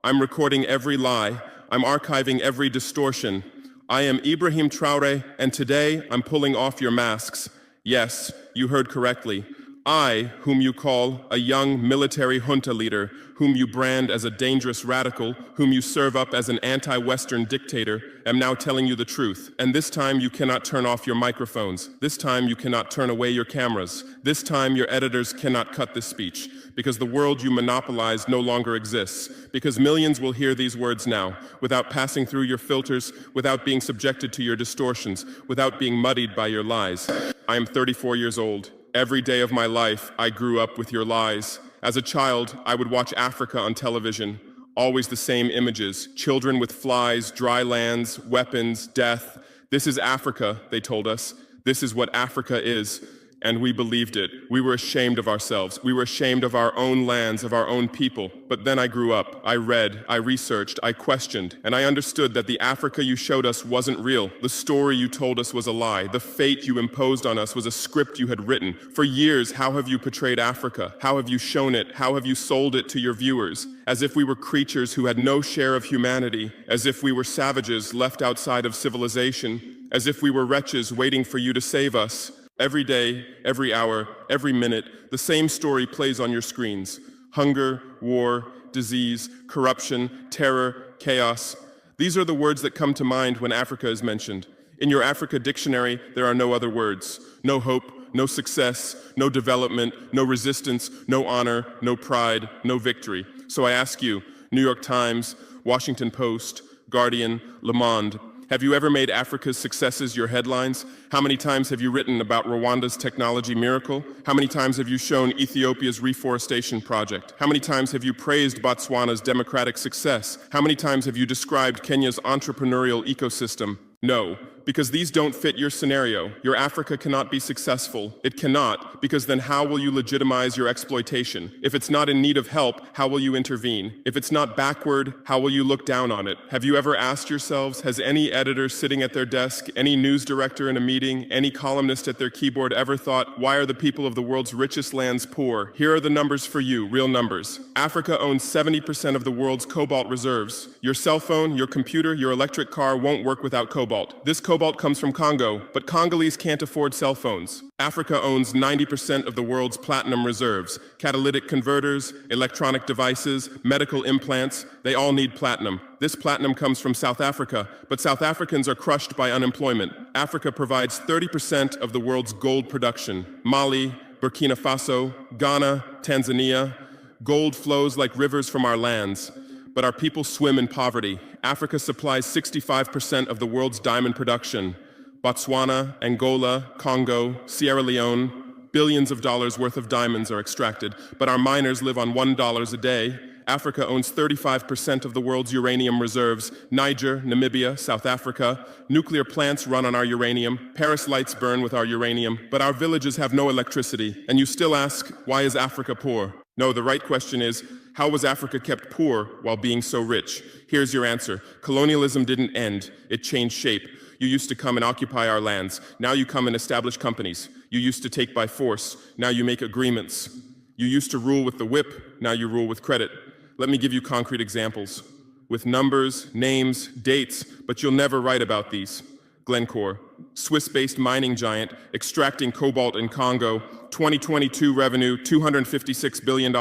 I'm recording every lie. I'm archiving every distortion. I am Ibrahim Traore, and today I'm pulling off your masks. Yes, you heard correctly. I, whom you call a young military junta leader, whom you brand as a dangerous radical, whom you serve up as an anti-Western dictator, am now telling you the truth. And this time you cannot turn off your microphones. This time you cannot turn away your cameras. This time your editors cannot cut this speech, because the world you monopolize no longer exists, because millions will hear these words now, without passing through your filters, without being subjected to your distortions, without being muddied by your lies. I am 34 years old. Every day of my life, I grew up with your lies. As a child, I would watch Africa on television. Always the same images: children with flies, dry lands, weapons, death. This is Africa, they told us. This is what Africa is. And we believed it. We were ashamed of ourselves. We were ashamed of our own lands, of our own people. But then I grew up. I read, I researched, I questioned, and I understood that the Africa you showed us wasn't real. The story you told us was a lie. The fate you imposed on us was a script you had written. For years, how have you portrayed Africa? How have you shown it? How have you sold it to your viewers? As if we were creatures who had no share of humanity, as if we were savages left outside of civilization, as if we were wretches waiting for you to save us. Every day, every hour, every minute, the same story plays on your screens. Hunger, war, disease, corruption, terror, chaos. These are the words that come to mind when Africa is mentioned. In your Africa dictionary, there are no other words. No hope, no success, no development, no resistance, no honor, no pride, no victory. So I ask you, New York Times, Washington Post, Guardian, Le Monde, have you ever made Africa's successes your headlines? How many times have you written about Rwanda's technology miracle? How many times have you shown Ethiopia's reforestation project? How many times have you praised Botswana's democratic success? How many times have you described Kenya's entrepreneurial ecosystem? No, because these don't fit your scenario. Your Africa cannot be successful. It cannot, because then how will you legitimize your exploitation? If it's not in need of help, how will you intervene? If it's not backward, how will you look down on it? Have you ever asked yourselves, has any editor sitting at their desk, any news director in a meeting, any columnist at their keyboard ever thought, why are the people of the world's richest lands poor? Here are the numbers for you, real numbers. Africa owns 70% of the world's cobalt reserves. Your cell phone, your computer, your electric car won't work without cobalt. This cobalt comes from Congo, but Congolese can't afford cell phones. Africa owns 90% of the world's platinum reserves. Catalytic converters, electronic devices, medical implants, they all need platinum. This platinum comes from South Africa, but South Africans are crushed by unemployment. Africa provides 30% of the world's gold production. Mali, Burkina Faso, Ghana, Tanzania. Gold flows like rivers from our lands, but our people swim in poverty. Africa supplies 65% of the world's diamond production. Botswana, Angola, Congo, Sierra Leone, billions of dollars worth of diamonds are extracted, but our miners live on $1 a day. Africa owns 35% of the world's uranium reserves. Niger, Namibia, South Africa. Nuclear plants run on our uranium. Paris lights burn with our uranium, but our villages have no electricity. And you still ask, why is Africa poor? No, the right question is, how was Africa kept poor while being so rich? Here's your answer. Colonialism didn't end, it changed shape. You used to come and occupy our lands. Now you come and establish companies. You used to take by force. Now you make agreements. You used to rule with the whip. Now you rule with credit. Let me give you concrete examples. With numbers, names, dates, but you'll never write about these. Glencore, Swiss-based mining giant, extracting cobalt in Congo. 2022 revenue, $256 billion.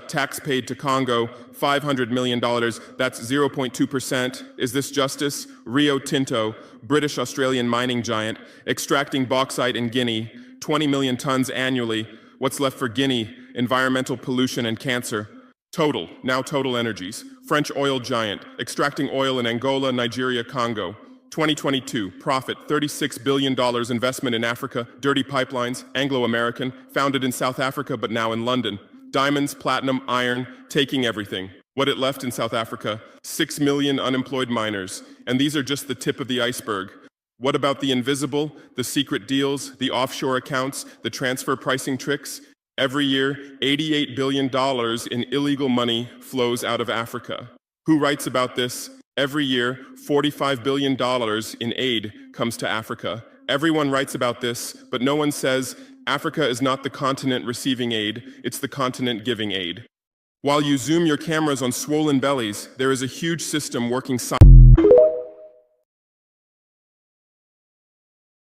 Tax paid to Congo, $500 million. That's 0.2%. Is this justice? Rio Tinto, British-Australian mining giant, extracting bauxite in Guinea, 20 million tons annually. What's left for Guinea? Environmental pollution and cancer. Total, now Total Energies, French oil giant, extracting oil in Angola, Nigeria, Congo. 2022, profit, $36 billion investment in Africa, dirty pipelines, Anglo-American, founded in South Africa but now in London. Diamonds, platinum, iron, taking everything. What it left in South Africa, 6 million unemployed miners. And these are just the tip of the iceberg. What about the invisible, the secret deals, the offshore accounts, the transfer pricing tricks? Every year, $88 billion in illegal money flows out of Africa. Who writes about this? Every year, $45 billion in aid comes to Africa. Everyone writes about this, but no one says Africa is not the continent receiving aid, it's the continent giving aid. While you zoom your cameras on swollen bellies, there is a huge system working silently.